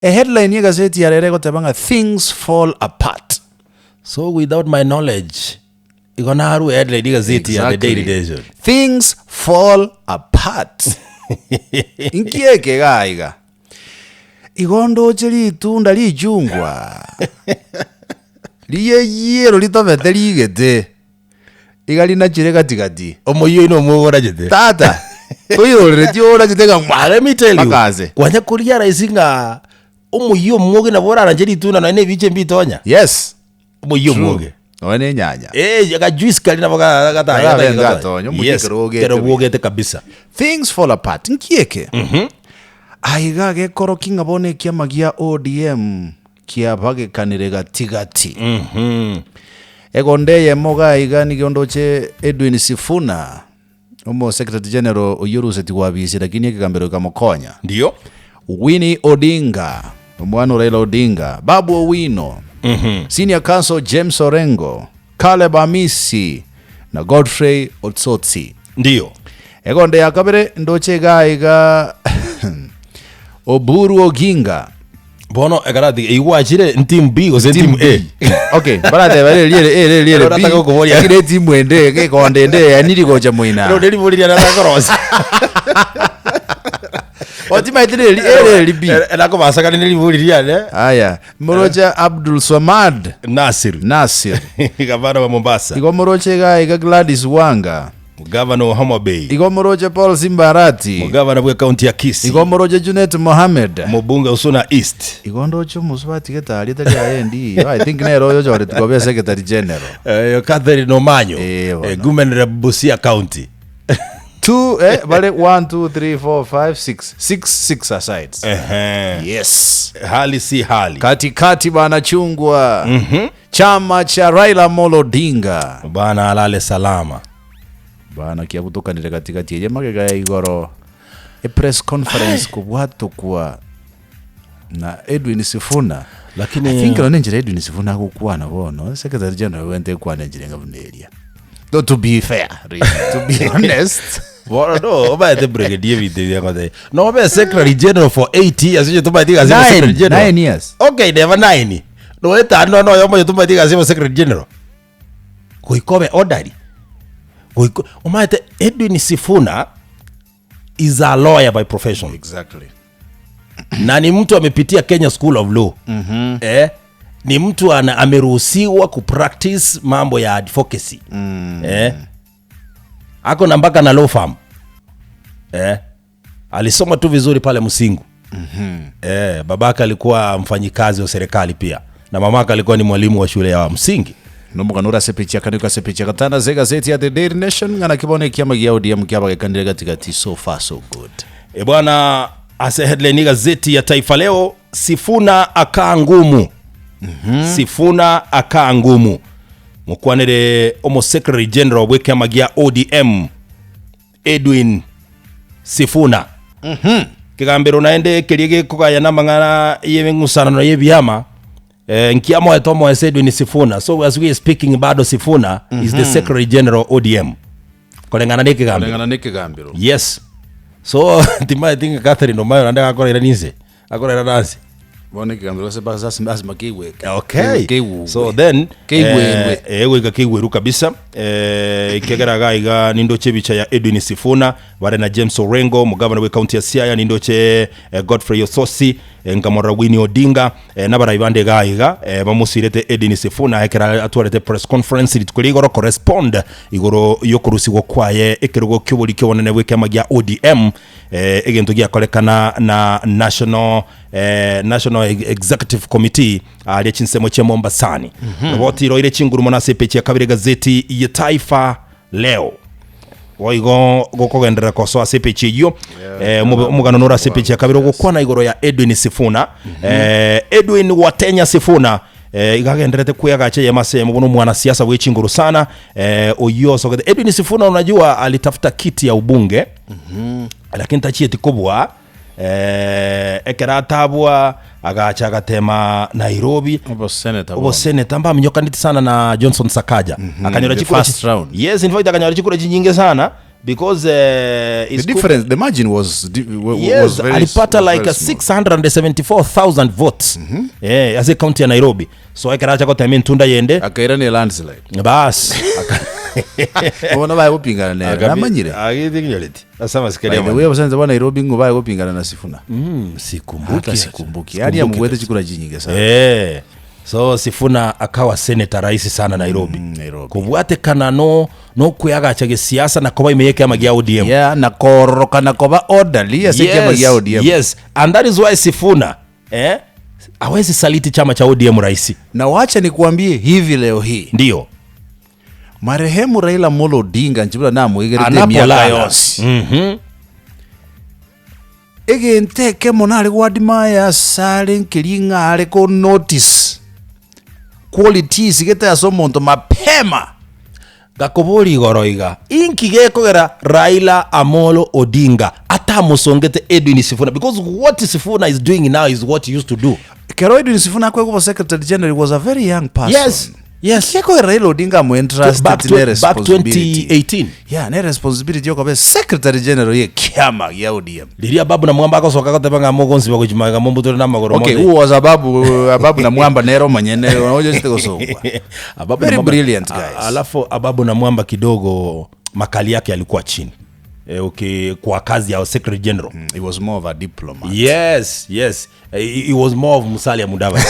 A headline ya gazeti ya rere gotebanga things fall apart. So without my knowledge, igona haru headline ya gazeti ya the Daily Nation. Things fall apart. Inkieke gaiga. Igondo chiri tunda li jungwa. Liye yero litobete ligete. Igali na chire katikati. Omoyo ino mwora jete. Tata. Oyo retio jete ga let me tell you. Makaze. Kwanya kuria raisinga omoyo mwoge na bora ranjeri tuna na ene biche mbitonya. Yes. Omoyo mwoge. One nyanya. Yaga juice kali na boga kata ya gato. Yes. Kero mwoge te kabisa. Things fall apart. Nkieke. Aiga ge koro kinga bone kia magia ODM kia bage kanire gatigati. Egonde ye moga iga ni gondoche Edwin Sifuna. Omo Secretary General oyuruseti wabisi lakini ekigambiro kamokonya. Ndio. Winnie Odinga, Mwano Raila Odinga, Babu Owino, Senior Counsel James Orengo, Caleb Amisi na Godfrey Otsotsi. Ndio. Egonde ya kabere ndoche gaiga Oburu Oginga. Bono egaradi iwachire team B o team A. Okay, barate bare liere B. Akire team ende ke konde ende aniri gocha muina. No deli boliria na cross. Otima itire libi. Elako basaka ni boliria ne. Aya, Morocha Abdul Swamad Nasir. Gavana wa Mombasa. Igo Moroche ga Gladys Wanga. Gavana wa Homa Bay. Igo Moroche Paul Simbarati. Gavana wa county ya KISII. Igo Moroche Junet Mohamed. Mbunge Usuna East. Igo ndocho muswati ketali tali aendi. I think nero yo jore tukobe Secretary General. Catherine Omanyo. Gumen Busia County. Vale 1 2 3 4 5 6 asides. Yes. Hali si hali. Katikati bana chungwa. Chama cha Raila Odinga. Bana alale salama. Bana kia kutoka nile katikati. Magega ya igoro. Press conference kubwato kwa na Edwin Sifuna. Lakini I think lanenjira Edwin Sifuna kukuwa na bono. Secretary General wente kuwa nenjira nga bunelia. Though to be fair, really, to be honest. What no, oba the brigadier with the no be Secretary General for 8 years. You to buy the Secretary General. 9 years. Okay, never 9. No eta no yomo to buy the Secretary General. Koikobe orderly. Koiko omaite Edwin Sifuna is a lawyer by profession. Exactly. Na ni mtu amepitia Kenya School of Law. Ni mtu ameruhusiwa kupractice mambo ya advocacy. Ako na mpaka na law firm. Alisoma tu vizuri pale Msingu. Babaka alikuwa mfanyikazi wa serikali pia. Na mamaka alikuwa ni mwalimu wa shule ya msingi. Nomuka nura sepicha kanuka sepicha katana zega zeti ya The Daily Nation ngana kibone kiama ya ODM kiama kandira katikati. So far so good. Bwana ase headline gazeti ya Taifa Leo, Sifuna akaa ngumu. Sifuna akaa ngumu. Mukwanere omo Secretary General weke magia ODM Edwin Sifuna. Kigambiro naende kiriege kugaya na mangana yebengusana no yebyama. Nkiamo etomo Edwin Sifuna. So as we are speaking about Sifuna is the Secretary General ODM. Kolengana ne kigambiro. Yes. So I think Catherine Omayo anda akorera ninse. Akorera dansi. Bone kigambiro se basa lazima kiwe. Okay. So then ewe kiweru kabisa. Ikegera gaiga nindoche bicha ya Edwin Sifuna bare na James Orengo mugavana we county ya Siaya nindoche Godfrey Otsotsi ngamora Winnie Odinga nabara ibande gaiga bamusirete Edwin Sifuna ekera atwarete press conference litukuligoro correspond igoro yokurusi gokwaye ekerugo kyobuli kyobonene we kamagia ODM egento gya kolekana na national executive committee ali chinsemo cha Mombasani. Roboti roire chinguru mona sepechi ya kabiri gazeti ya Taifa Leo. Waigo gokogendera koso sepechi yo mugano nora sepechi ya kabiri gokwana igoro ya Edwin Sifuna. Edwin Watenya Sifuna igagenderete kuyagache ya masemo bono mwana siasa wechinguru sana. Oyoso Edwin Sifuna unajua alitafuta kiti ya ubunge. Lakini tachie tikobwa ekeratabwa agacha agatema Nairobi obo senator amba mnyokaniti sana na Johnson Sakaja akanyora chikura first round. Yes, in fact akanyora chikura nyingi sana because the difference, the margin was yes, very, alipata like 674,000 votes as a county ya Nairobi. So aikaracha kwa time ntunda yende akaira ni landslide bas bona baye gupingana na namanyire agithinyoleti asama sikeria wewe basanze bwana Nairobi ngo baye gupingana na Sifuna sikumbuki yani amugwete chikura jinyinge sana so Sifuna akawa senator rais sana Nairobi kubwate kana no kuyagacha siasa na koba imeyeke amagia ODM na koroka na koba orderly aseke amagia ODM yes and that is why Sifuna hawezi saliti chama cha ODM rais. Na wacha nikuambie hivi leo hii ndio marehemu Raila Amolo Odinga njibula na muigerete miaka yose egente ke monale wadima ya sale nkilinga ale ko notice qualities geta ya somonto mapema gakobori goroiga inki gekogera Raila Amolo Odinga atamusongete Edwin Sifuna because what Sifuna is doing now is what he used to do. Kero Edwin Sifuna kwa secretary general was a very young person. Yes. Keko Raila Odinga mo entrusted back 2018. Yeah, ne responsibility yoko be secretary general ye kiama ya ODM. Liria babu na mwamba ko soka katebanga mogonzi bakujimaga mombuto na magoro mote. Okay, who was ababu na mwamba nero manyene ojo siteko sokwa. Very brilliant guys. Alafu ababu na mwamba kidogo makali yake alikuwa chini. Okay, kwa kazi ya secretary general. He was more of a diplomat. Yes. He was more of Musalia Mudavadi.